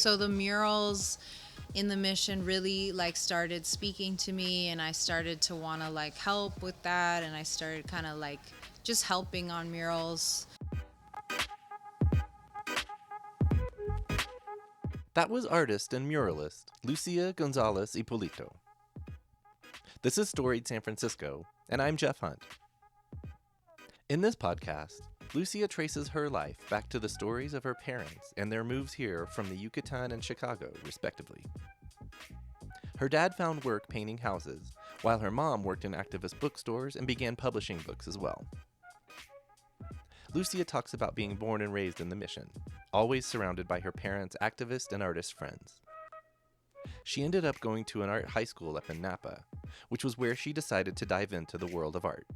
So the murals in the mission really like started speaking to me, and I started to want to like help with that, and I started kind of like just helping on murals. That was artist and muralist Lucia Gonzalez-Ippolito. This is Storied San Francisco, and I'm Jeff Hunt. In this podcast, Lucia traces her life back to the stories of her parents and their moves here from the Yucatan and Chicago, respectively. Her dad found work painting houses, while her mom worked in activist bookstores and began publishing books as well. Lucia talks about being born and raised in the Mission, always surrounded by her parents' activist and artist friends. She ended up going to an art high school up in Napa, which was where she decided to dive into the world of art.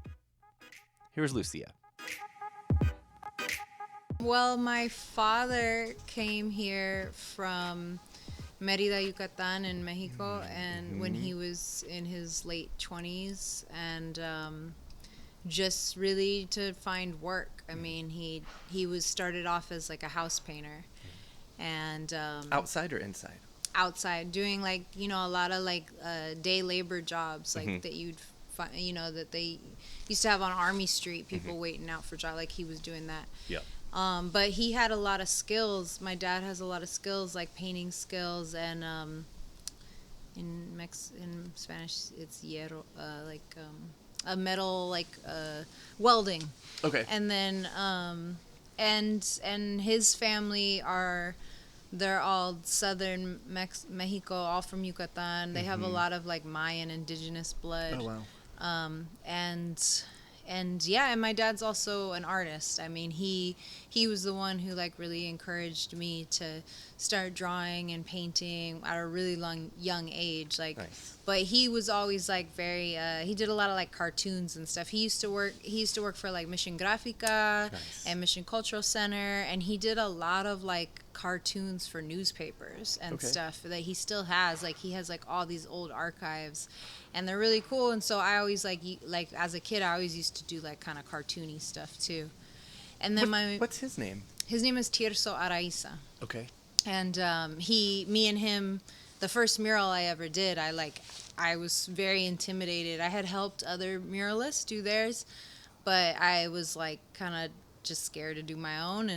Here's Lucia. Well, my father came here from Merida, Yucatan in Mexico, and when he was in his late 20s, and just really to find work. I mean, he was started off as like a house painter, and Outside or inside? outside doing like, you know, a lot of like day labor jobs like that you'd find, you know, that they used to have on Army Street, people waiting out for jobs, like he was doing that. Yeah. But he had a lot of skills. My dad has a lot of skills, like painting skills, and in Spanish it's hierro, a metal, like welding. Okay. And then and his family they're all southern Mexico, all from Yucatan. They have a lot of like Mayan indigenous blood. Oh, wow. And yeah, and my dad's also an artist. I mean, he was the one who like really encouraged me to start drawing and painting at a really young age. Like, Nice. But he was always like very. He did a lot of like cartoons and stuff. He used to work for like Mission Grafica and Mission Cultural Center, and he did a lot of like cartoons for newspapers and stuff that he still has. Like he has like all these old archives, and they're really cool. And so I always like as a kid, I always used to do like kind of cartoony stuff too. And then What's his name? his name is Tirso Araiza. Okay. And me and him, the first mural I ever did, I was very intimidated. I had helped other muralists do theirs, but I was like kind of just scared to do my own,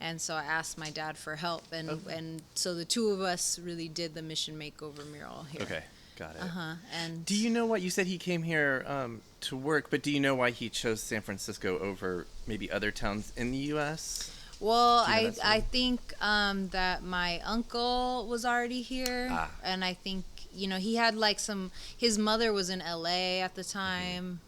and so I asked my dad for help, and so the two of us really did the Mission Makeover mural here. Okay. Got it. And Do you know what you said he came here to work, but do you know why he chose San Francisco over maybe other towns in the U.S.? Well, I think that my uncle was already here, and I think, you know, he had like his mother was in LA at the time,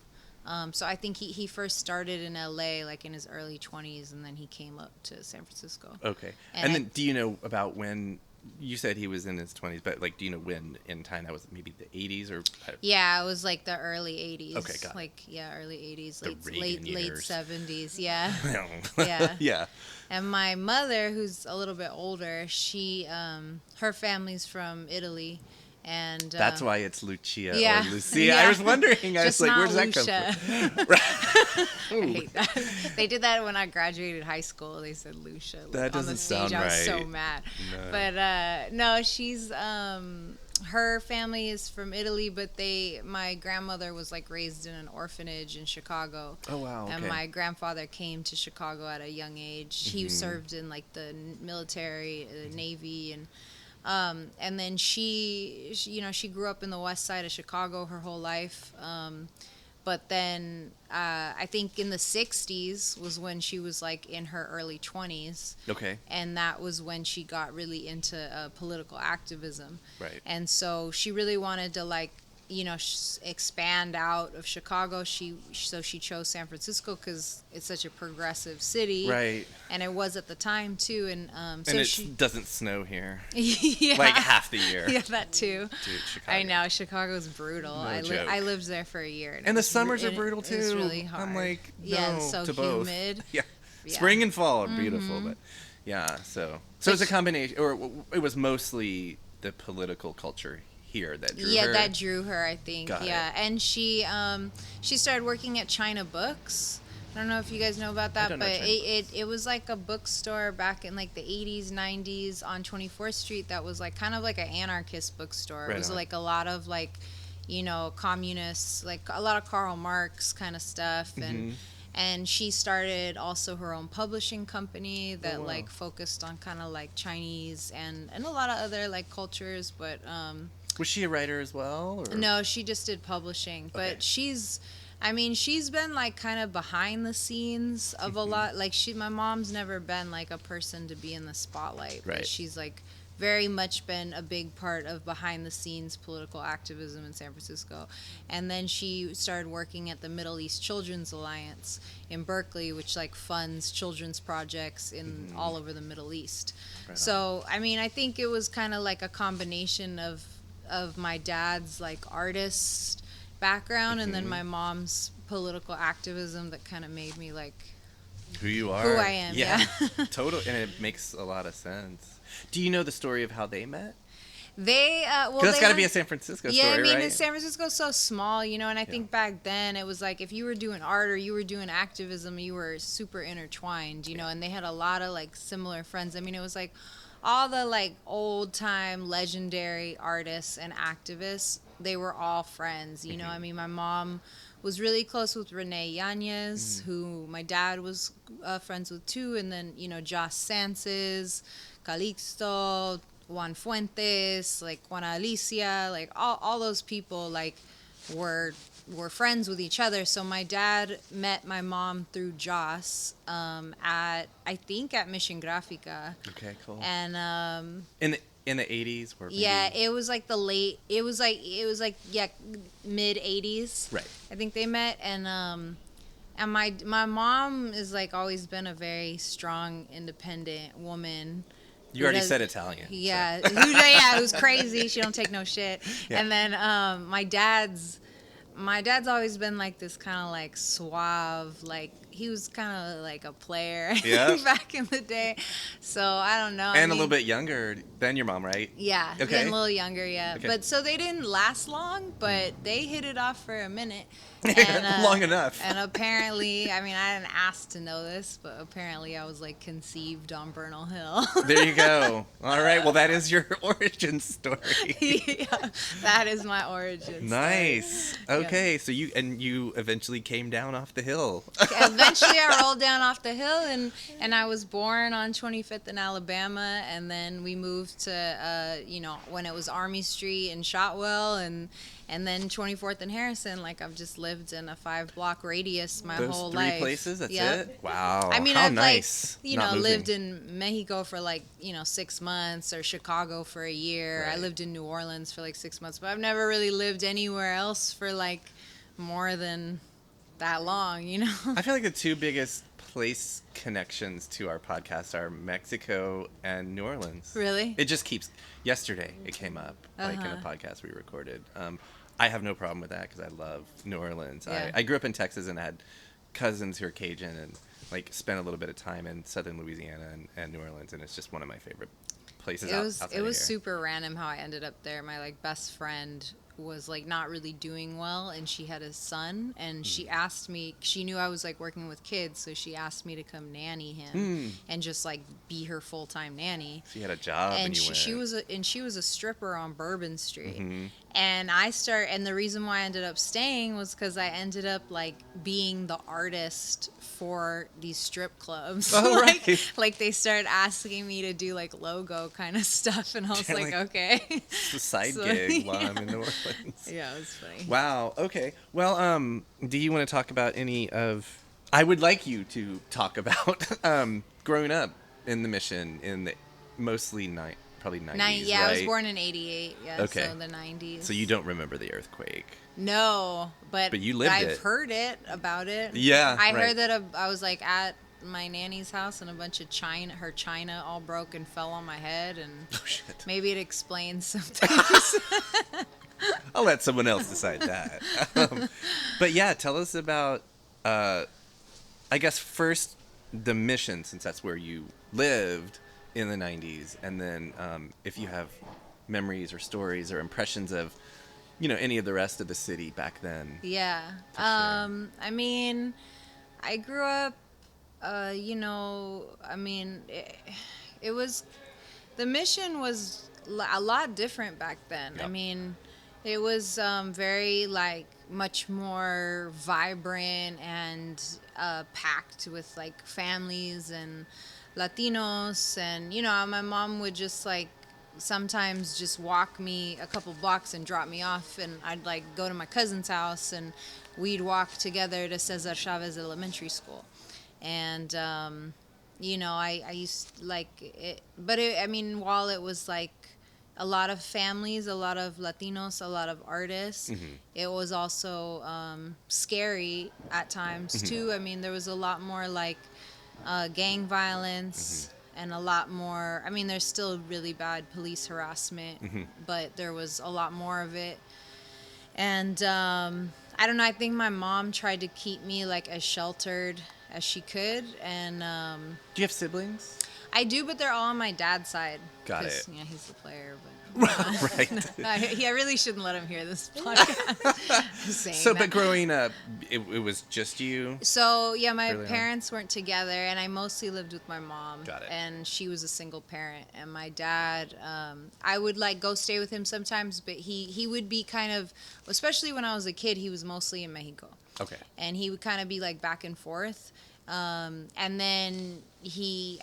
so I think he first started in LA like in his early 20s, and then he came up to San Francisco. Okay. And then do you know about when, you said he was in his 20s, but like, do you know when in time that was, maybe the 80s or? Yeah, it was like the early 80s. Okay, got it. Like, yeah, early 80s, The late Reagan years. 70s, yeah. Yeah. Yeah. And my mother, who's a little bit older, she her family's from Italy, and That's why it's Lucia yeah, or Lucia. yeah. I was wondering. I was Just like, not where does that Lucia. come from? I hate that. They did that when I graduated high school. They said Lucia. That on the doesn't stage. sound I was so right. mad. No. But no, she's her family is from Italy, but my grandmother was like raised in an orphanage in Chicago. Oh, wow. Okay. And my grandfather came to Chicago at a young age. He served in like the military, the Navy, and then she you know, she grew up in the west side of Chicago her whole life. But then I think in the 60s was when she was like in her early 20s. Okay. And that was when she got really into political activism. Right. And so she really wanted to like, you know, expand out of Chicago. So she chose San Francisco because it's such a progressive city. Right. And it was at the time too. And so And it doesn't snow here. yeah. Like half the year. Yeah, that too. Dude, Chicago. I know, Chicago's brutal. No I joke. lived there for a year. And the was summers are it brutal too. was really hard. I'm like, no, yeah, it's so to both. humid. Yeah. Yeah. Spring and fall are beautiful, but yeah. So it's a combination, or it was mostly the political culture here that drew her. That drew her, I think. Got yeah, it. and she started working at China Books I don't know if you guys know about that, don't know but China it was like a bookstore back in like the 80s, 90s on 24th Street that was like kind of like an anarchist bookstore. Right It was on. like a lot of like, communists, like a lot of Karl Marx kind of stuff. And she started also her own publishing company that wow. like focused on kind of like Chinese and a lot of other like cultures, but Was she a writer as well? Or? no, she just did publishing, but Okay. she's been like kind of behind the scenes of a lot. Like my mom's never been like a person to be in the spotlight, but Right. she's like very much been a big part of behind the scenes political activism in San Francisco. And then she started working at the Middle East Children's Alliance in Berkeley, which like funds children's projects in all over the Middle East. Right So, I mean, I think it was kind of like a combination of my dad's like artist background and then my mom's political activism that kind of made me like Who you are. who I am. Yeah. Totally. And it makes a lot of sense. Do you know the story of how they met? They well, Because it's got to had- be a San Francisco yeah, story, I mean, right? San Francisco's so small, and I think back then it was like if you were doing art or you were doing activism, you were super intertwined, and they had a lot of like similar friends. I mean, it was like all the like old time legendary artists and activists, they were all friends, I mean, my mom was really close with Renee Yanez, who my dad was friends with too, and then, Joss Sanses, Calixto, Juan Fuentes, like Juana Alicia, like all those people like were friends with each other. So my dad met my mom through Joss at Mission Grafica. Okay, cool. And in the 80s or maybe... yeah, it was like mid 80s. Right. I think they met, and my mom is like always been a very strong, independent woman. You already said Italian. Yeah, So. who's crazy. She don't take no shit. Yeah. And then my dad's always been like this kind of like suave, like he was kind of like a player back in the day. So I don't know. And a little bit younger than your mom, right? Yeah, okay. And a little younger, yeah. Okay. But so they didn't last long, but they hit it off for a minute. And, long enough. And apparently, I mean, I didn't ask to know this, but apparently I was like conceived on Bernal Hill. There you go. All right. Well, that is your origin story. Yeah, that is my origin nice. Story. Okay. Yeah. So you eventually came down off the hill. Eventually, I rolled down off the hill, and I was born on 25th in Alabama, and then we moved to, when it was Army Street in Shotwell, and then 24th and Harrison. Like I've just lived in a 5-block radius my whole life. Those 3 places? That's it? Wow. I mean, how I've nice. Lived in Mexico for like, 6 months or Chicago for a year. Right. I lived in New Orleans for like 6 months, but I've never really lived anywhere else for like more than that long, I feel like the 2 biggest place connections to our podcast are Mexico and New Orleans. Really? It just keeps... Yesterday, it came up, like in a podcast we recorded. I have no problem with that because I love New Orleans. Yeah. I grew up in Texas and had cousins who are Cajun and like spent a little bit of time in southern Louisiana and New Orleans, and it's just one of my favorite places. It was super random how I ended up there. My like best friend was like not really doing well, and she had a son, and she asked me, she knew I was like working with kids, so she asked me to come nanny him and just like be her full-time nanny. So you had a job and she was a stripper on Bourbon Street. And and the reason why I ended up staying was because I ended up like being the artist for these strip clubs. Oh, right. Like they started asking me to do like logo kind of stuff, and I was like, okay. It's a side gig while I'm in New Orleans. Yeah, it was funny. Wow. Okay. Well, do you want to talk about any of? I would like you to talk about growing up in the Mission in the mostly probably 90s. Yeah, right? I was born in 88. Yeah, okay. So the 90s. So you don't remember the earthquake? No, but you lived I've heard about it. Yeah, I heard that I was like at my nanny's house and a bunch of her china all broke and fell on my head, and maybe it explains some things. I'll let someone else decide that. But yeah, tell us about, I guess first the Mission, since that's where you lived in the 90s, and then if you have memories or stories or impressions of, any of the rest of the city back then. Yeah. I mean, I grew up, I mean, it was, the mission was a lot different back then. Yep. I mean, it was very, like, much more vibrant and packed with, like, families and Latinos. And, my mom would just, like, sometimes just walk me a couple blocks and drop me off, and I'd, like, go to my cousin's house, and we'd walk together to Cesar Chavez Elementary School. And, I used, like, it, but I mean, while it was, like, a lot of families, a lot of Latinos, a lot of artists, it was also scary at times, too. I mean, there was a lot more, like, gang violence, and a lot more, I mean, there's still really bad police harassment, but there was a lot more of it. And I don't know, I think my mom tried to keep me, like, as sheltered as she could. And Do you have siblings? I do, but they're all on my dad's side. Got it. Yeah, he's the player, but Right. I really shouldn't let him hear this podcast. Just saying So, that. but growing up, it was just you? So, yeah, my Early on? parents weren't together, and I mostly lived with my mom. Got it. And she was a single parent. And my dad, I would, like, go stay with him sometimes, but he would be kind of, especially when I was a kid, he was mostly in Mexico. Okay. And he would kind of be, like, back and forth. And then he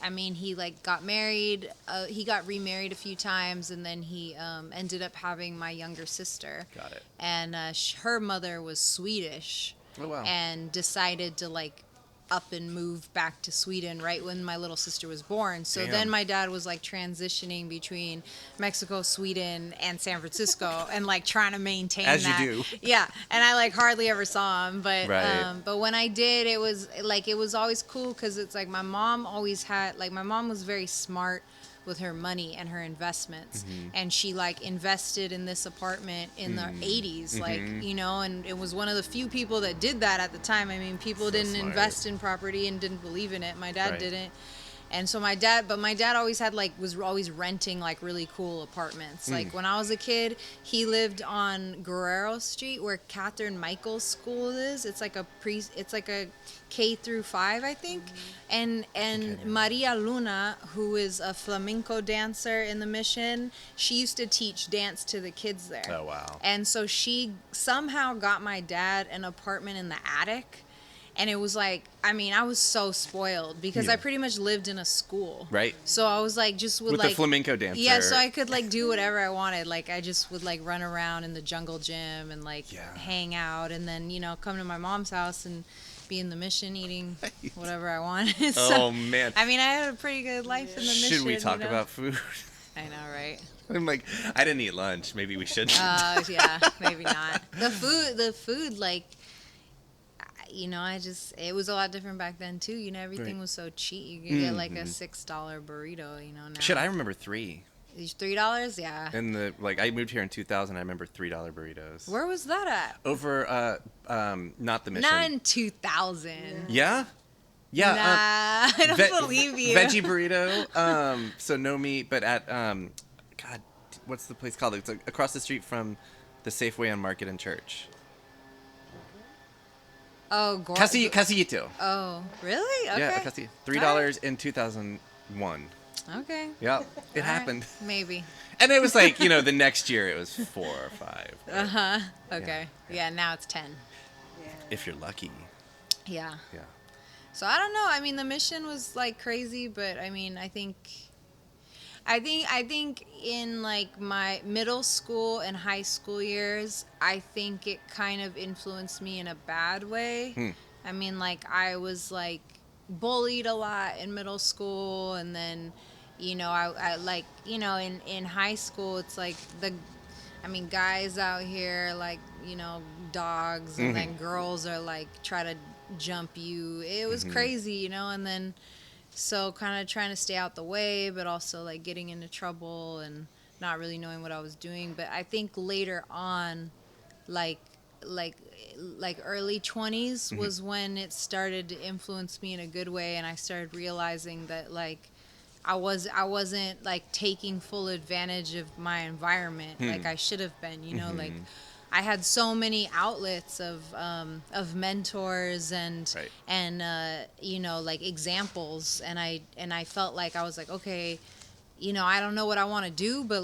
like got married. He got remarried a few times, and then he ended up having my younger sister. Got it. And her mother was Swedish. Oh, wow. And decided to, like, up and move back to Sweden right when my little sister was born. So Damn. then my dad was, like, transitioning between Mexico, Sweden, and San Francisco, and, like, trying to maintain As that. you do. Yeah, and I, like, hardly ever saw him, but Right. but when I did, it was always cool, because it's like my mom always had, like, my mom was very smart with her money and her investments, and she, like, invested in this apartment in the 80s, like, and it was one of the few people that did that at the time. I mean, people So didn't smart. invest in property and didn't believe in it. My dad Right. didn't. And so my dad always had, like, was always renting, like, really cool apartments. Like, when I was a kid, he lived on Guerrero Street, where Catherine Michael's school is. It's like a K through 5, I think. And Maria Luna, who is a flamenco dancer in the mission, she used to teach dance to the kids there. Oh, wow. And so she somehow got my dad an apartment in the attic. And it was like, I mean, I was so spoiled, because Yeah. I pretty much lived in a school. Right. So I was like, just would, With like, the flamenco dancer. yeah, so I could, like, do whatever I wanted. Like, I just would, like, run around in the jungle gym and, like, Yeah. hang out, and then, come to my mom's house and be in the mission eating whatever I wanted. So, Oh, man. I mean, I had a pretty good life in the mission. Should we talk about food? I know, right? I'm like, I didn't eat lunch. Maybe we should. Yeah, maybe not. The food, like, it was a lot different back then, too. Everything Right. was so cheap. You could get, like, a $6 burrito, now. Shit, I remember $3. $3? Yeah. And I moved here in 2000. I remember $3 burritos. Where was that at? Over, not the mission. Not in 2000. Yeah? Yeah. Nah, I don't believe you. Veggie burrito. So no meat, but at, God, what's the place called? It's like across the street from the Safeway on Market and Church. Oh, Casillito. Oh, really? Okay. Yeah, Casillito. $3 in 2001. Okay. Yep, it All happened. right. Maybe. And it was like, the next year it was 4 or 5. Uh-huh. Okay. Yeah, now it's 10. If you're lucky. Yeah. Yeah. So I don't know. I mean, the mission was, like, crazy, but I mean, I think in, like, my middle school and high school years, I think it kind of influenced me in a bad way. I mean, like, I was, like, bullied a lot in middle school, and then, I like, in high school, it's like guys out here, like, dogs, and then girls are, like, try to jump you. It was crazy, and then, so kind of trying to stay out the way, but also, like, getting into trouble and not really knowing what I was doing. But I think later on, like early 20s was when it started to influence me in a good way, and I started realizing that, like, I wasn't, like, taking full advantage of my environment like I should have been, like, I had so many outlets of mentors and you know, like examples, and I felt like I was like, okay, you know, I don't know what I want to do, but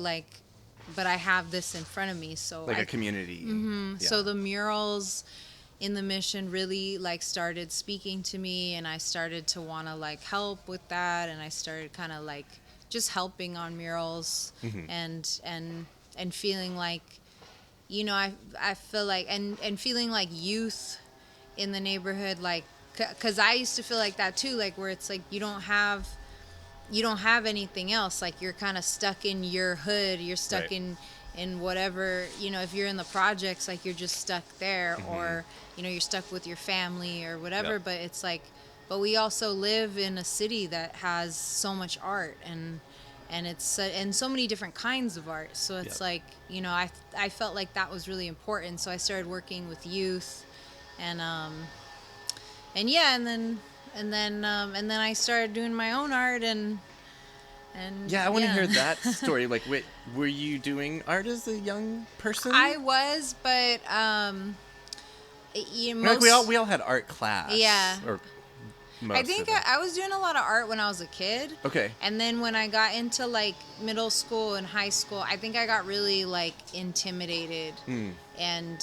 I have this in front of me, so like a community. Yeah. So the murals in the mission really like started speaking to me, and I started to want to like help with that, and I started kind of like just helping on murals and feeling like, you know, I feel like and feeling like youth in the neighborhood, like because I used to feel like that too, like where it's like you don't have anything else, like you're kind of stuck in your hood, you're stuck in whatever, you know, if you're in the projects, like you're just stuck there, or you know, you're stuck with your family or whatever. But it's like, but we also live in a city that has so much art, and it's and so many different kinds of art, so it's like, you know, I felt like that was really important, so I started working with youth, and yeah, and then I started doing my own art, and yeah, I want to hear that story. Like, wait, were you doing art as a young person? I was, but you know, like we all had art class. Yeah. Or most I think I was doing a lot of art when I was a kid. Okay. And then when I got into like middle school and high school, I think I got really like intimidated. And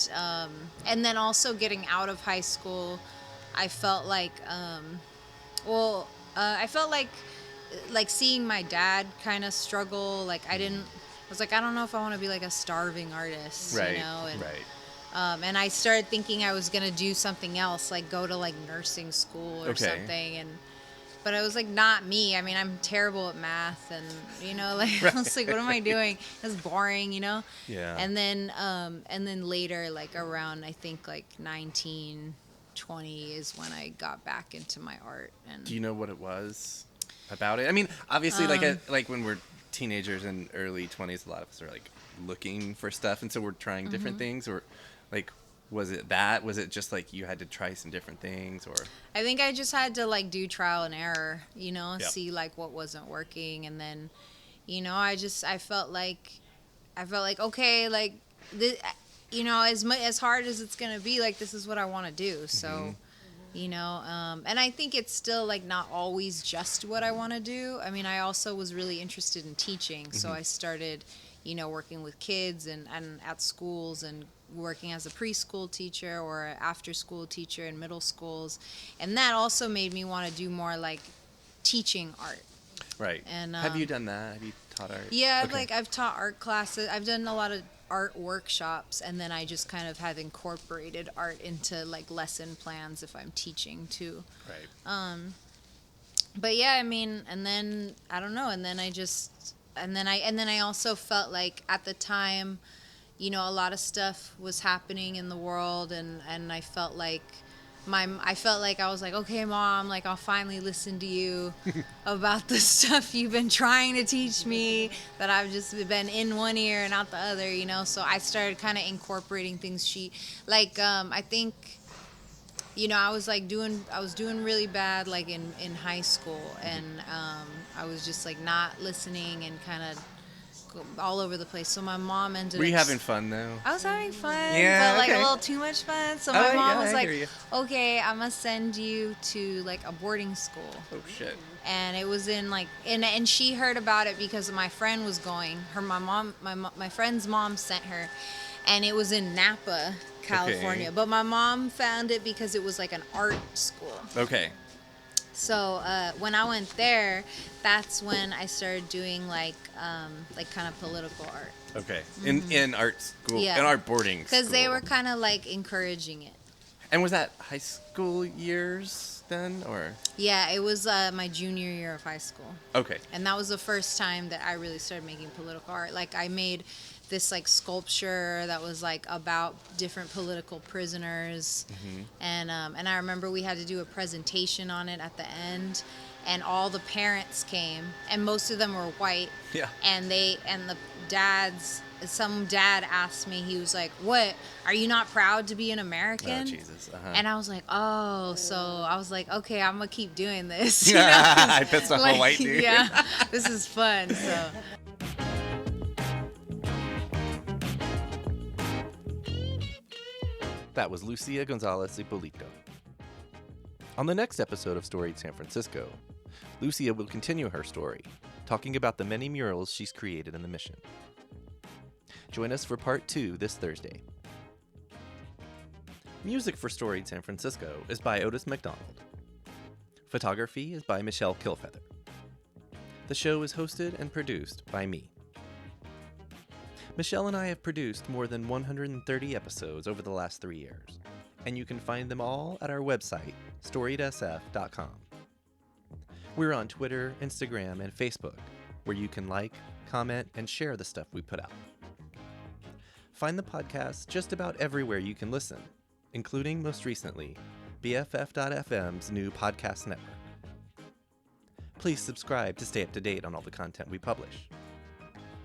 then also getting out of high school, I felt like I felt like seeing my dad kind of struggle. Like I was like, I don't know if I want to be like a starving artist, right, you know? And, right. And I started thinking I was going to do something else, like go to like nursing school or something. But I was like, not me. I mean, I'm terrible at math, and, you know, like, I was like, what am I doing? It's boring, you know? Yeah. And then later, like around, I think like 19, 20 is when I got back into my art. And do you know what it was about it? I mean, obviously, like when we're teenagers and early 20s, a lot of us are like looking for stuff, and so we're trying different things, or like, was it that? Was it just like you had to try some different things, or? I think I just had to like do trial and error, you know, see like what wasn't working, and then, you know, I felt like okay, like this, you know, as hard as it's gonna be, like this is what I want to do, so. You know, and I think it's still like not always just what I want to do. I mean, I also was really interested in teaching, so I started, you know, working with kids and at schools, and working as a preschool teacher or an after school teacher in middle schools, and that also made me want to do more like teaching art. Right. And have you done that? Have you taught art? Yeah, okay. like I've taught art classes. I've done a lot of art workshops, and then I just kind of have incorporated art into like lesson plans if I'm teaching too. Right. But yeah, I mean, and then I don't know, and then I also felt like at the time, you know, a lot of stuff was happening in the world, and I felt like I was like, okay, Mom, like I'll finally listen to you about the stuff you've been trying to teach me that I've just been in one ear and out the other, you know. So I started kind of incorporating things. I think, you know, I was doing really bad like in high school, and I was just like not listening and kind of all over the place. So my mom ended up... Were you having fun, though? I was having fun, yeah, but like okay. a little too much fun. So my mom was like, okay, I'm going to send you to like a boarding school. Oh, shit. And it was in like... And she heard about it because my friend was going. My friend's mom sent her. And it was in Napa, California. Okay. But my mom found it because it was like an art school. Okay. So when I went there, that's when I started doing like kind of political art. Okay. In art school, in art boarding school. Because they were kind of like encouraging it. And was that high school years then, or? Yeah, it was my junior year of high school. Okay. And that was the first time that I really started making political art. Like I made this like sculpture that was like about different political prisoners, and I remember we had to do a presentation on it at the end, and all the parents came, and most of them were white. Yeah. And some dad asked me, he was like, "What? Are you not proud to be an American?" Oh, Jesus. And I was like, "Oh," so I was like, "Okay, I'm gonna keep doing this." You know? That's a whole white dude. Yeah, this is fun. So. That was Lucia Gonzalez-Ippolito. On the next episode of Storied San Francisco, Lucia will continue her story, talking about the many murals she's created in the Mission. Join us for part 2 this Thursday. Music for Storied San Francisco is by Otis McDonald. Photography is by Michelle Kilfeather. The show is hosted and produced by me. Michelle and I have produced more than 130 episodes over the last 3 years, and you can find them all at our website, storiedsf.com. We're on Twitter, Instagram, and Facebook, where you can like, comment, and share the stuff we put out. Find the podcast just about everywhere you can listen, including, most recently, BFF.FM's new podcast network. Please subscribe to stay up to date on all the content we publish.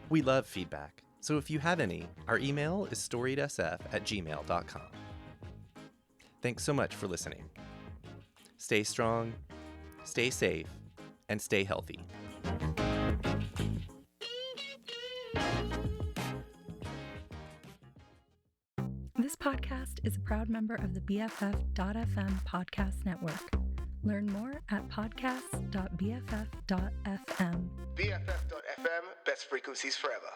We love feedback, so if you have any, our email is storiedsf@gmail.com. Thanks so much for listening. Stay strong, stay safe, and stay healthy. This podcast is a proud member of the BFF.FM podcast network. Learn more at podcasts.bff.fm. BFF.FM, best frequencies forever.